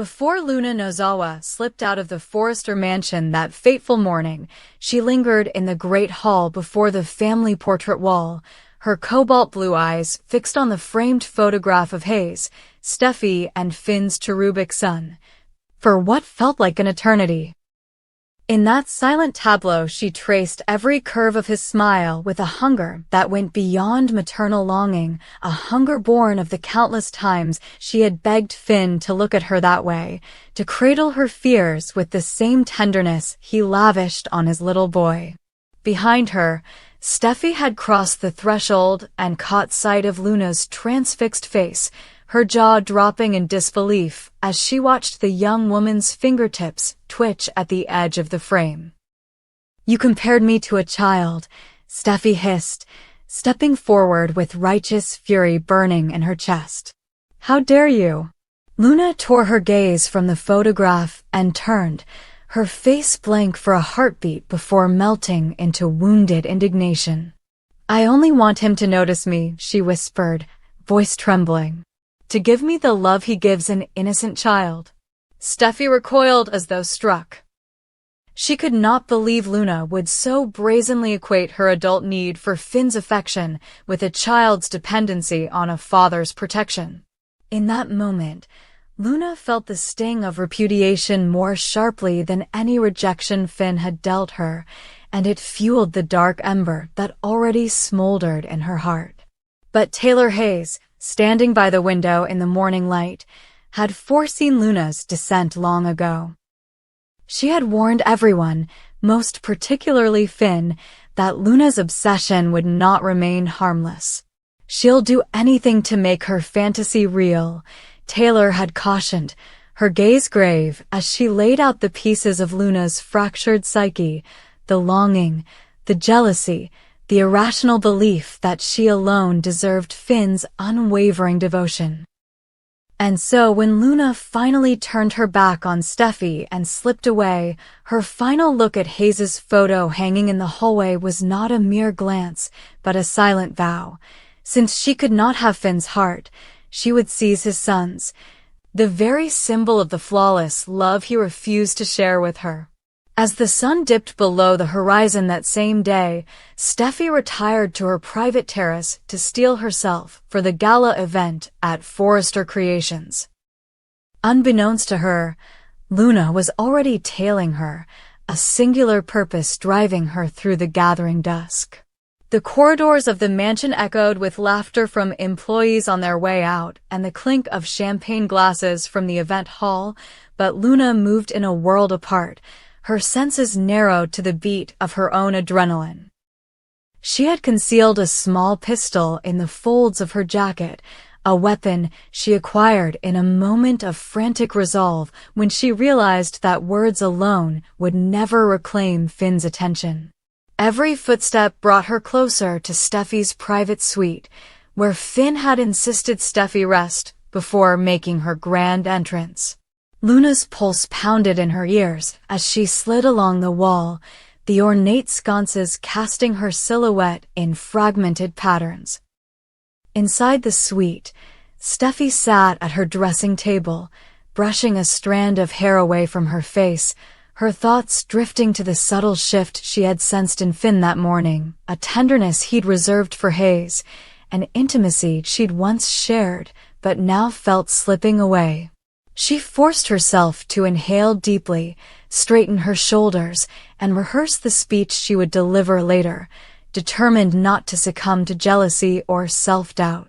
Before Luna Nozawa slipped out of the Forrester mansion that fateful morning, she lingered in the great hall before the family portrait wall, her cobalt blue eyes fixed on the framed photograph of Hayes, Steffy, and Finn's cherubic son, for what felt like an eternity. In that silent tableau she traced every curve of his smile with a hunger that went beyond maternal longing, a hunger born of the countless times she had begged Finn to look at her that way, to cradle her fears with the same tenderness he lavished on his little boy. Behind her, Steffy had crossed the threshold and caught sight of Luna's transfixed face, her jaw dropping in disbelief as she watched the young woman's fingertips twitch at the edge of the frame. "You compared me to a child," Steffy hissed, stepping forward with righteous fury burning in her chest. "How dare you?" Luna tore her gaze from the photograph and turned, her face blank for a heartbeat before melting into wounded indignation. "I only want him to notice me," she whispered, voice trembling. "To give me the love he gives an innocent child." Steffy recoiled as though struck. She could not believe Luna would so brazenly equate her adult need for Finn's affection with a child's dependency on a father's protection. In that moment, Luna felt the sting of repudiation more sharply than any rejection Finn had dealt her, and it fueled the dark ember that already smoldered in her heart. But Taylor Hayes, standing by the window in the morning light, had foreseen Luna's descent long ago. She had warned everyone, most particularly Finn, that Luna's obsession would not remain harmless. "She'll do anything to make her fantasy real," Taylor had cautioned, her gaze grave as she laid out the pieces of Luna's fractured psyche, the longing, the jealousy, the irrational belief that she alone deserved Finn's unwavering devotion. And so when Luna finally turned her back on Steffy and slipped away, her final look at Hayes's photo hanging in the hallway was not a mere glance, but a silent vow. Since she could not have Finn's heart, she would seize his son's, the very symbol of the flawless love he refused to share with her. As the sun dipped below the horizon that same day, Steffy retired to her private terrace to steel herself for the gala event at Forrester Creations. Unbeknownst to her, Luna was already tailing her, a singular purpose driving her through the gathering dusk. The corridors of the mansion echoed with laughter from employees on their way out and the clink of champagne glasses from the event hall, but Luna moved in a world apart, her senses narrowed to the beat of her own adrenaline. She had concealed a small pistol in the folds of her jacket, a weapon she acquired in a moment of frantic resolve when she realized that words alone would never reclaim Finn's attention. Every footstep brought her closer to Steffy's private suite, where Finn had insisted Steffy rest before making her grand entrance. Luna's pulse pounded in her ears as she slid along the wall, the ornate sconces casting her silhouette in fragmented patterns. Inside the suite, Steffy sat at her dressing table, brushing a strand of hair away from her face, her thoughts drifting to the subtle shift she had sensed in Finn that morning, a tenderness he'd reserved for Hayes, an intimacy she'd once shared but now felt slipping away. She forced herself to inhale deeply, straighten her shoulders, and rehearse the speech she would deliver later, determined not to succumb to jealousy or self-doubt.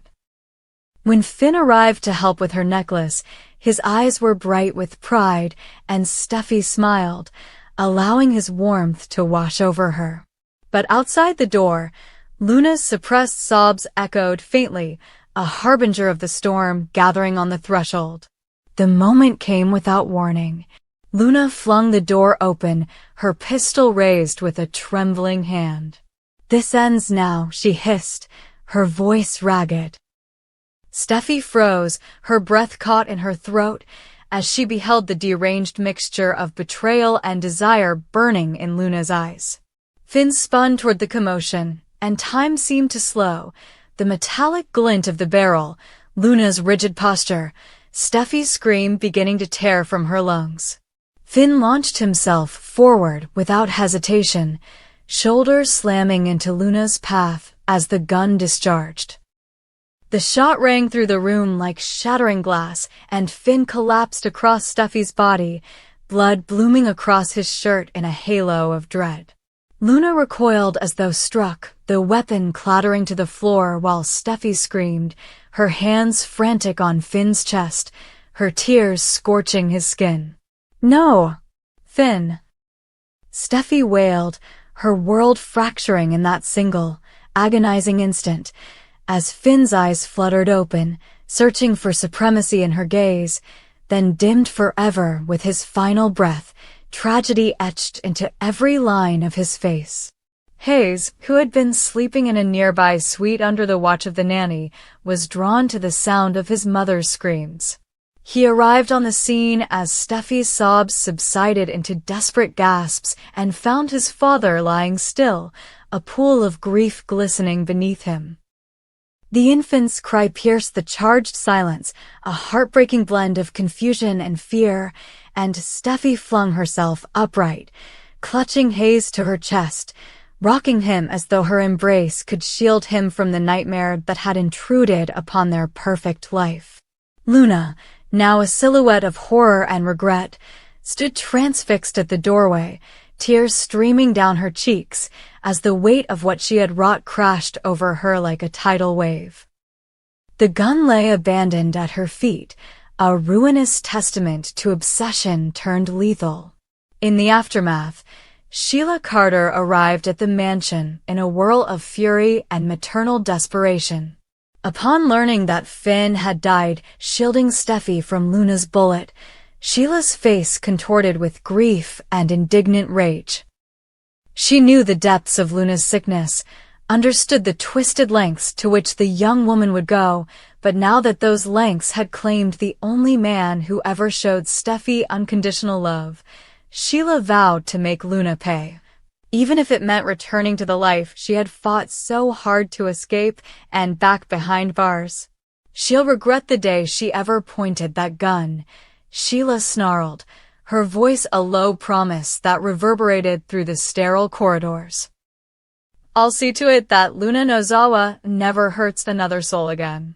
When Finn arrived to help with her necklace, his eyes were bright with pride, and Steffy smiled, allowing his warmth to wash over her. But outside the door, Luna's suppressed sobs echoed faintly, a harbinger of the storm gathering on the threshold. The moment came without warning. Luna flung the door open, her pistol raised with a trembling hand. "This ends now," she hissed, her voice ragged. Steffy froze, her breath caught in her throat, as she beheld the deranged mixture of betrayal and desire burning in Luna's eyes. Finn spun toward the commotion, and time seemed to slow. The metallic glint of the barrel, Luna's rigid posture, Steffi's scream beginning to tear from her lungs. Finn launched himself forward without hesitation, shoulders slamming into Luna's path as the gun discharged. The shot rang through the room like shattering glass, and Finn collapsed across Steffi's body, blood blooming across his shirt in a halo of dread. Luna recoiled as though struck, the weapon clattering to the floor while Steffi screamed, her hands frantic on Finn's chest, her tears scorching his skin. "No! Finn!" Steffi wailed, her world fracturing in that single, agonizing instant, as Finn's eyes fluttered open, searching for supremacy in her gaze, then dimmed forever with his final breath, tragedy etched into every line of his face. Hayes, who had been sleeping in a nearby suite under the watch of the nanny, was drawn to the sound of his mother's screams. He arrived on the scene as Steffi's sobs subsided into desperate gasps and found his father lying still, a pool of grief glistening beneath him. The infant's cry pierced the charged silence, a heartbreaking blend of confusion and fear, and Steffi flung herself upright, clutching Hayes to her chest, rocking him as though her embrace could shield him from the nightmare that had intruded upon their perfect life. Luna, now a silhouette of horror and regret, stood transfixed at the doorway, tears streaming down her cheeks as the weight of what she had wrought crashed over her like a tidal wave. The gun lay abandoned at her feet, a ruinous testament to obsession turned lethal. In the aftermath, Sheila Carter arrived at the mansion in a whirl of fury and maternal desperation. Upon learning that Finn had died shielding Steffi from Luna's bullet, Sheila's face contorted with grief and indignant rage. She knew the depths of Luna's sickness, understood the twisted lengths to which the young woman would go, but now that those lengths had claimed the only man who ever showed Steffi unconditional love, Sheila vowed to make Luna pay. Even if it meant returning to the life she had fought so hard to escape and back behind bars. She'll regret the day she ever pointed that gun, Sheila snarled, her voice a low promise that reverberated through the sterile corridors. "I'll see to it that Luna Nozawa never hurts another soul again."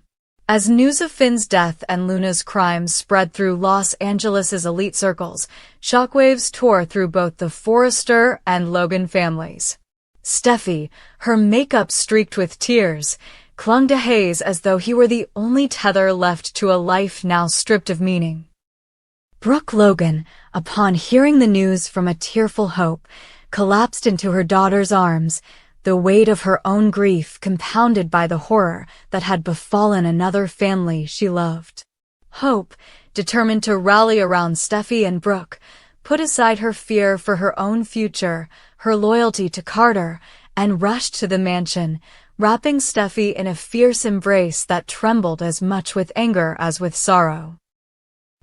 As news of Finn's death and Luna's crimes spread through Los Angeles' elite circles, shockwaves tore through both the Forrester and Logan families. Steffi, her makeup streaked with tears, clung to Hayes as though he were the only tether left to a life now stripped of meaning. Brooke Logan, upon hearing the news from a tearful Hope, collapsed into her daughter's arms, the weight of her own grief compounded by the horror that had befallen another family she loved. Hope, determined to rally around Steffi and Brooke, put aside her fear for her own future, her loyalty to Carter, and rushed to the mansion, wrapping Steffi in a fierce embrace that trembled as much with anger as with sorrow.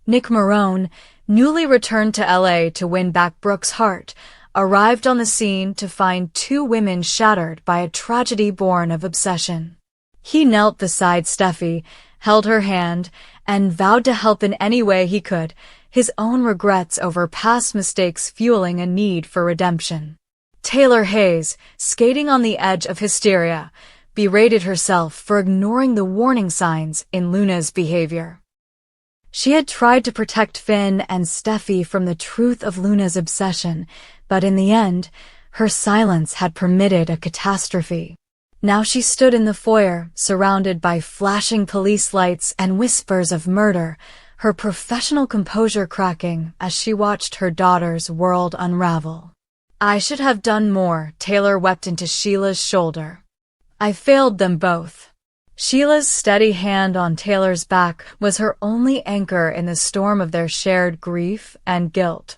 Nick Marone, newly returned to LA to win back Brooke's heart, arrived on the scene to find two women shattered by a tragedy born of obsession. He knelt beside Steffi, held her hand, and vowed to help in any way he could, his own regrets over past mistakes fueling a need for redemption. Taylor Hayes, skating on the edge of hysteria, berated herself for ignoring the warning signs in Luna's behavior. She had tried to protect Finn and Steffi from the truth of Luna's obsession, but in the end, her silence had permitted a catastrophe. Now she stood in the foyer, surrounded by flashing police lights and whispers of murder, her professional composure cracking as she watched her daughter's world unravel. "I should have done more," Taylor wept into Sheila's shoulder. "I failed them both." Sheila's steady hand on Taylor's back was her only anchor in the storm of their shared grief and guilt.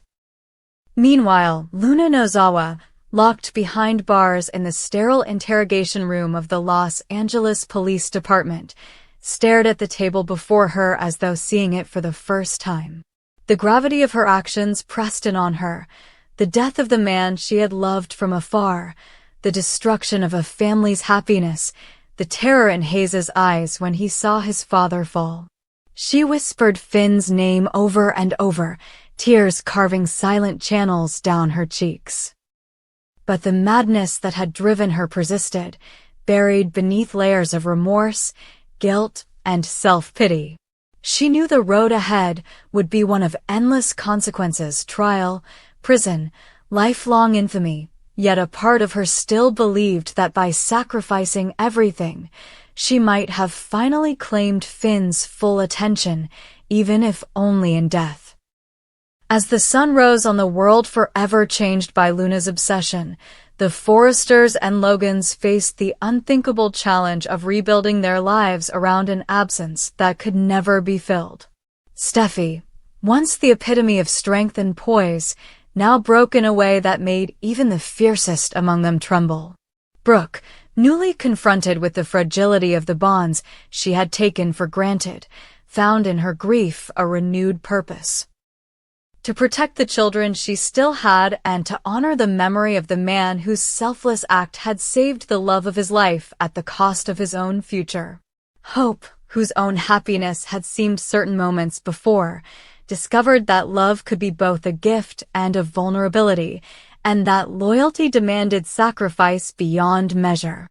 Meanwhile, Luna Nozawa, locked behind bars in the sterile interrogation room of the Los Angeles Police Department, stared at the table before her as though seeing it for the first time. The gravity of her actions pressed in on her, the death of the man she had loved from afar, the destruction of a family's happiness, the terror in Hayes's eyes when he saw his father fall. She whispered Finn's name over and over, tears carving silent channels down her cheeks. But the madness that had driven her persisted, buried beneath layers of remorse, guilt, and self-pity. She knew the road ahead would be one of endless consequences, trial, prison, lifelong infamy, yet a part of her still believed that by sacrificing everything, she might have finally claimed Finn's full attention, even if only in death. As the sun rose on the world forever changed by Luna's obsession, the Forresters and Logans faced the unthinkable challenge of rebuilding their lives around an absence that could never be filled. Steffy, once the epitome of strength and poise, now broke in a way that made even the fiercest among them tremble. Brooke, newly confronted with the fragility of the bonds she had taken for granted, found in her grief a renewed purpose. To protect the children she still had and to honor the memory of the man whose selfless act had saved the love of his life at the cost of his own future. Hope, whose own happiness had seemed certain moments before, discovered that love could be both a gift and a vulnerability, and that loyalty demanded sacrifice beyond measure.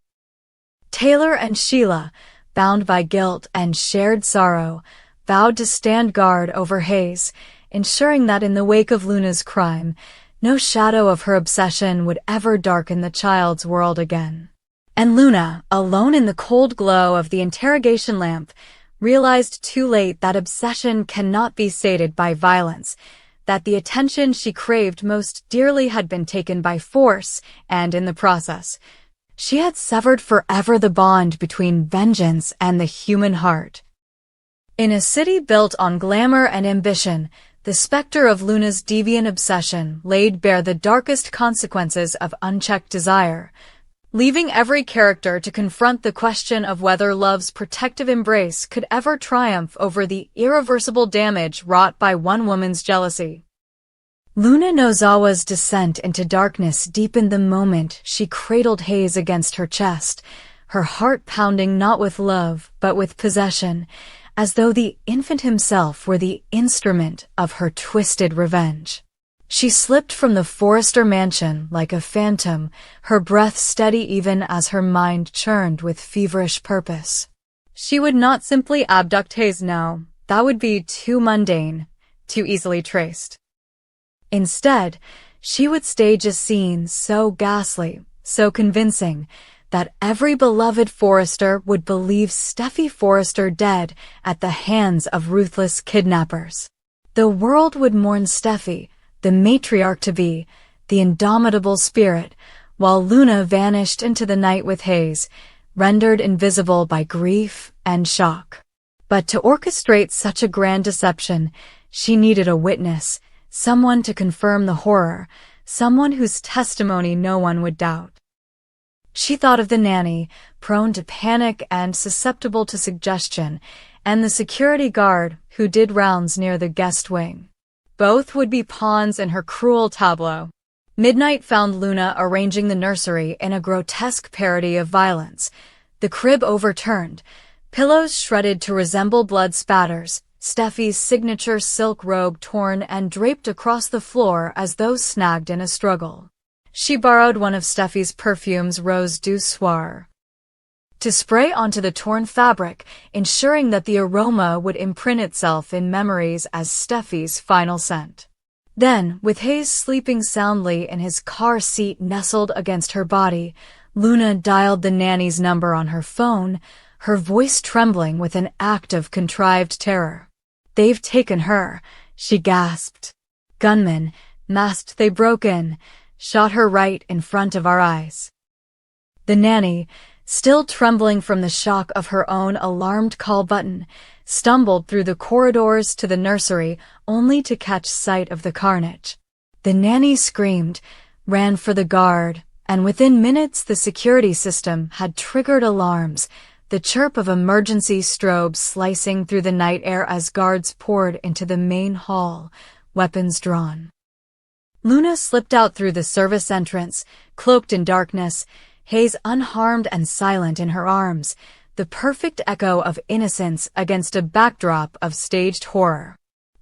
Taylor and Sheila, bound by guilt and shared sorrow, vowed to stand guard over Hayes, ensuring that in the wake of Luna's crime, no shadow of her obsession would ever darken the child's world again. And Luna, alone in the cold glow of the interrogation lamp, realized too late that obsession cannot be sated by violence, that the attention she craved most dearly had been taken by force, and in the process, she had severed forever the bond between vengeance and the human heart. In a city built on glamour and ambition, the specter of Luna's deviant obsession laid bare the darkest consequences of unchecked desire, leaving every character to confront the question of whether love's protective embrace could ever triumph over the irreversible damage wrought by one woman's jealousy. Luna Nozawa's descent into darkness deepened the moment she cradled Hayes against her chest, her heart pounding not with love but with possession, as though the infant himself were the instrument of her twisted revenge. She slipped from the Forrester mansion like a phantom, her breath steady even as her mind churned with feverish purpose. She would not simply abduct Hayes now. That would be too mundane, too easily traced. Instead, she would stage a scene so ghastly, so convincing, that every beloved Forrester would believe Steffy Forrester dead at the hands of ruthless kidnappers. The world would mourn Steffy, the matriarch-to-be, the indomitable spirit, while Luna vanished into the night with Hayes, rendered invisible by grief and shock. But to orchestrate such a grand deception, she needed a witness, someone to confirm the horror, someone whose testimony no one would doubt. She thought of the nanny, prone to panic and susceptible to suggestion, and the security guard who did rounds near the guest wing. Both would be pawns in her cruel tableau. Midnight found Luna arranging the nursery in a grotesque parody of violence. The crib overturned, pillows shredded to resemble blood spatters, Steffy's signature silk robe torn and draped across the floor as though snagged in a struggle. She borrowed one of Steffy's perfumes, Rose du Soir, to spray onto the torn fabric, ensuring that the aroma would imprint itself in memories as Steffy's final scent. Then, with Hayes sleeping soundly in his car seat nestled against her body, Luna dialed the nanny's number on her phone, her voice trembling with an act of contrived terror. "They've taken her," she gasped. "Gunmen, masked, they broke in, shot her right in front of our eyes." The nanny, still trembling from the shock of her own alarmed call button, stumbled through the corridors to the nursery only to catch sight of the carnage. The nanny screamed, ran for the guard, and within minutes the security system had triggered alarms, the chirp of emergency strobes slicing through the night air as guards poured into the main hall, weapons drawn. Luna slipped out through the service entrance, cloaked in darkness, Hayes unharmed and silent in her arms, the perfect echo of innocence against a backdrop of staged horror.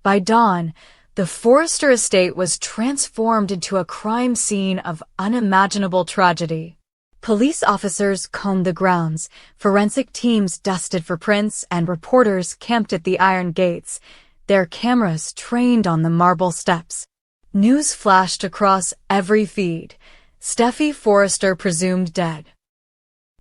By dawn, the Forrester estate was transformed into a crime scene of unimaginable tragedy. Police officers combed the grounds, forensic teams dusted for prints, and reporters camped at the iron gates, their cameras trained on the marble steps. News flashed across every feed. Steffy Forrester presumed dead.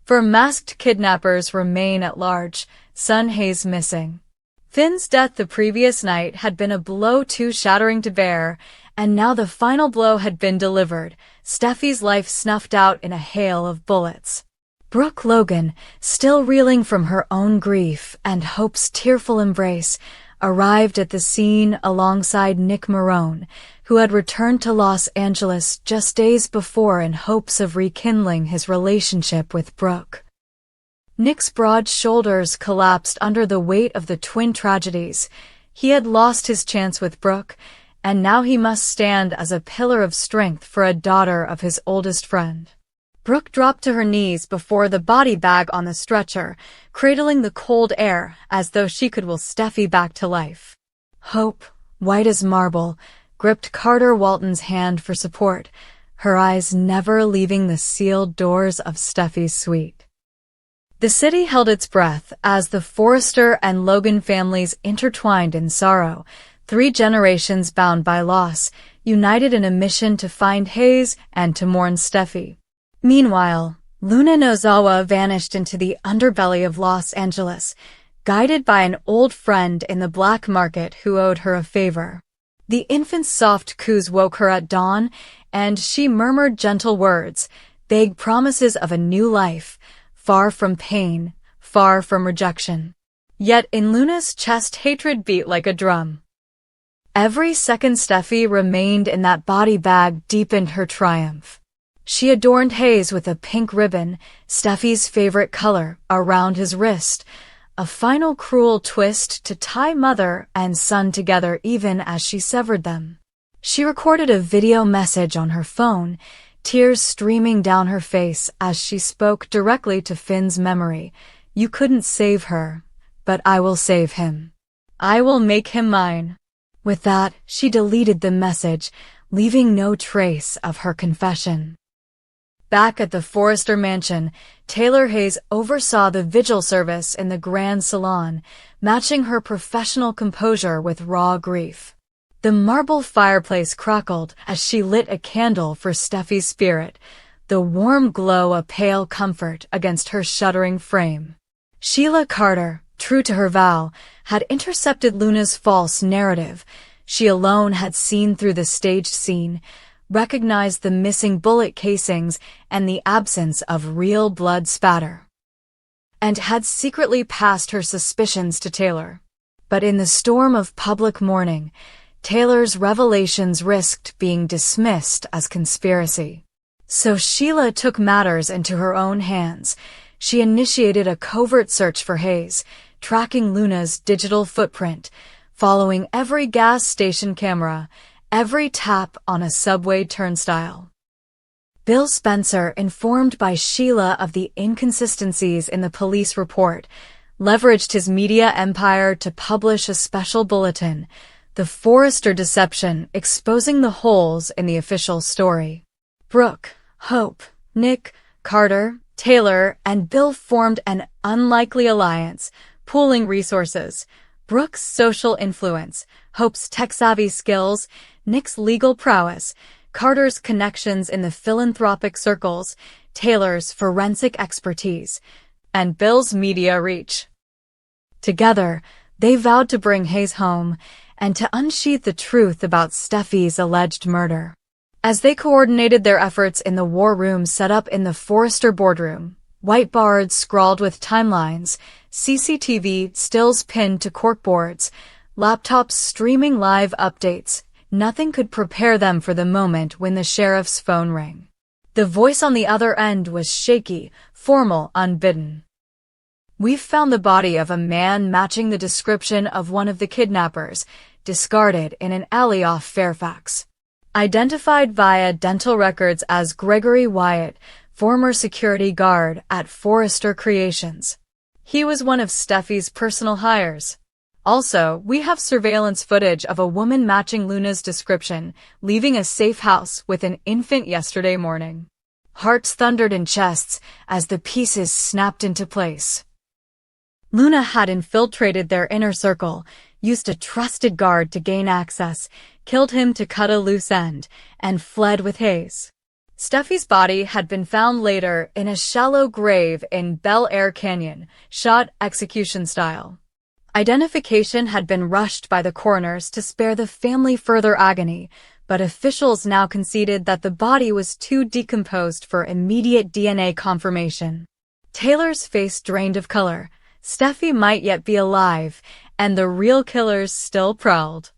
For masked kidnappers remain at large, son Hayes missing. Finn's death the previous night had been a blow too shattering to bear, and now the final blow had been delivered, Steffy's life snuffed out in a hail of bullets. Brooke Logan, still reeling from her own grief and Hope's tearful embrace, arrived at the scene alongside Nick Marone, who had returned to Los Angeles just days before in hopes of rekindling his relationship with Brooke. Nick's broad shoulders collapsed under the weight of the twin tragedies. He had lost his chance with Brooke, and now he must stand as a pillar of strength for a daughter of his oldest friend. Brooke dropped to her knees before the body bag on the stretcher, cradling the cold air as though she could will Steffy back to life. Hope, white as marble, gripped Carter Walton's hand for support, her eyes never leaving the sealed doors of Steffy's suite. The city held its breath as the Forrester and Logan families intertwined in sorrow, 3 generations bound by loss, united in a mission to find Hayes and to mourn Steffy. Meanwhile, Luna Nozawa vanished into the underbelly of Los Angeles, guided by an old friend in the black market who owed her a favor. The infant's soft coos woke her at dawn, and she murmured gentle words, vague promises of a new life, far from pain, far from rejection. Yet in Luna's chest hatred beat like a drum. Every second Steffy remained in that body bag deepened her triumph. She adorned Hayes with a pink ribbon, Steffy's favorite color, around his wrist, a final cruel twist to tie mother and son together even as she severed them. She recorded a video message on her phone, tears streaming down her face as she spoke directly to Finn's memory. You couldn't save her, but I will save him. I will make him mine. With that, she deleted the message, leaving no trace of her confession. Back at the Forrester mansion, Taylor Hayes oversaw the vigil service in the grand salon, matching her professional composure with raw grief. The marble fireplace crackled as she lit a candle for Steffy's spirit, the warm glow a pale comfort against her shuddering frame. Sheila Carter, true to her vow, had intercepted Luna's false narrative. She alone had seen through the staged scene, recognized the missing bullet casings and the absence of real blood spatter, and had secretly passed her suspicions to Taylor. But in the storm of public mourning, Taylor's revelations risked being dismissed as conspiracy. So Sheila took matters into her own hands. She initiated a covert search for Hayes, tracking Luna's digital footprint, following every gas station camera, every tap on a subway turnstile. Bill Spencer, informed by Sheila of the inconsistencies in the police report, leveraged his media empire to publish a special bulletin, The Forrester Deception, exposing the holes in the official story. Brooke, Hope, Nick, Carter, Taylor, and Bill formed an unlikely alliance, pooling resources. Brooke's social influence, Hope's tech-savvy skills, Nick's legal prowess, Carter's connections in the philanthropic circles, Taylor's forensic expertise, and Bill's media reach. Together, they vowed to bring Hayes home and to unsheath the truth about Steffy's alleged murder. As they coordinated their efforts in the war room set up in the Forrester boardroom, whiteboards scrawled with timelines, CCTV stills pinned to corkboards, laptops streaming live updates, nothing could prepare them for the moment when the sheriff's phone rang. The voice on the other end was shaky, formal, unbidden. We've found the body of a man matching the description of one of the kidnappers, discarded in an alley off Fairfax. Identified via dental records as Gregory Wyatt, former security guard at Forrester Creations. He was one of Steffy's personal hires. Also, we have surveillance footage of a woman matching Luna's description, leaving a safe house with an infant yesterday morning. Hearts thundered in chests as the pieces snapped into place. Luna had infiltrated their inner circle, used a trusted guard to gain access, killed him to cut a loose end, and fled with Hayes. Steffy's body had been found later in a shallow grave in Bel Air Canyon, shot execution style. Identification had been rushed by the coroners to spare the family further agony, but officials now conceded that the body was too decomposed for immediate DNA confirmation. Taylor's face drained of color. Steffy might yet be alive, and the real killers still prowled.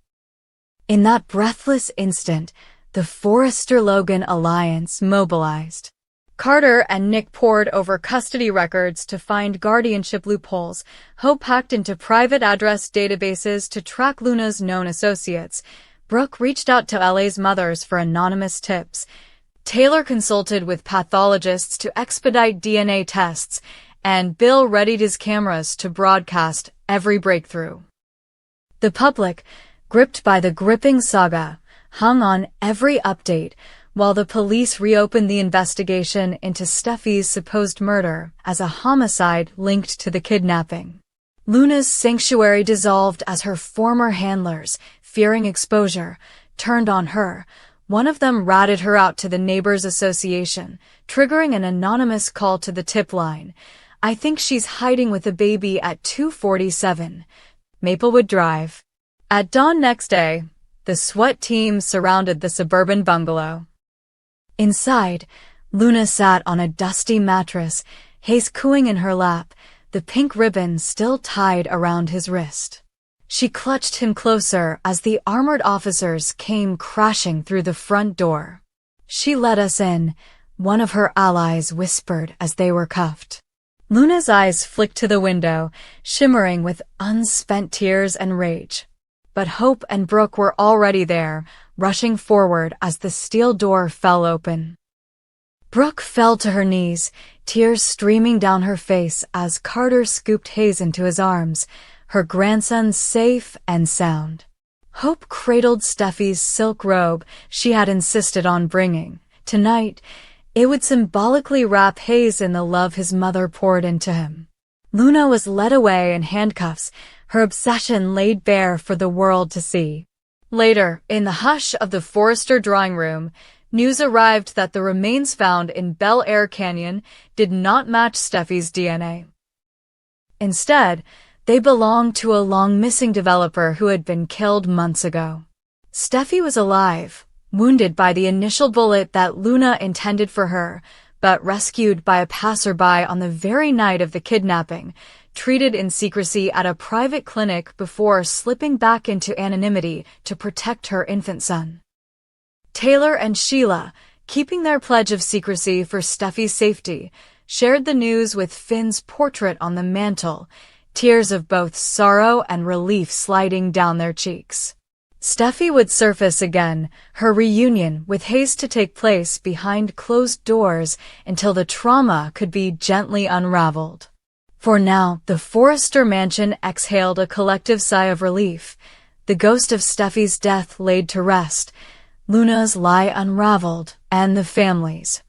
In that breathless instant, the Forrester-Logan alliance mobilized. Carter and Nick pored over custody records to find guardianship loopholes. Hope hacked into private address databases to track Luna's known associates. Brooke reached out to LA's mothers for anonymous tips. Taylor consulted with pathologists to expedite DNA tests, and Bill readied his cameras to broadcast every breakthrough. The public, gripped by the gripping saga, hung on every update, while the police reopened the investigation into Steffy's supposed murder as a homicide linked to the kidnapping. Luna's sanctuary dissolved as her former handlers, fearing exposure, turned on her. One of them ratted her out to the Neighbors Association, triggering an anonymous call to the tip line. "I think she's hiding with a baby at 247 Maplewood Drive." At dawn next day, the SWAT team surrounded the suburban bungalow. Inside, Luna sat on a dusty mattress, Hayes cooing in her lap, the pink ribbon still tied around his wrist. She clutched him closer as the armored officers came crashing through the front door. "She let us in," one of her allies whispered as they were cuffed. Luna's eyes flicked to the window, shimmering with unspent tears and rage. But Hope and Brooke were already there, rushing forward as the steel door fell open. Brooke fell to her knees, tears streaming down her face as Carter scooped Hayes into his arms, her grandson safe and sound. Hope cradled Steffy's silk robe she had insisted on bringing. Tonight, it would symbolically wrap Hayes in the love his mother poured into him. Luna was led away in handcuffs, her obsession laid bare for the world to see. Later, in the hush of the Forrester drawing room, news arrived that the remains found in Bel Air Canyon did not match Steffy's DNA. Instead, they belonged to a long-missing developer who had been killed months ago. Steffy was alive, wounded by the initial bullet that Luna intended for her, but rescued by a passerby on the very night of the kidnapping, treated in secrecy at a private clinic before slipping back into anonymity to protect her infant son. Taylor and Sheila, keeping their pledge of secrecy for Steffy's safety, shared the news with Finn's portrait on the mantel, tears of both sorrow and relief sliding down their cheeks. Steffy would surface again, her reunion with Hayes to take place behind closed doors until the trauma could be gently unraveled. For now, the Forrester mansion exhaled a collective sigh of relief, the ghost of Steffy's death laid to rest, Luna's lie unraveled, and the family's.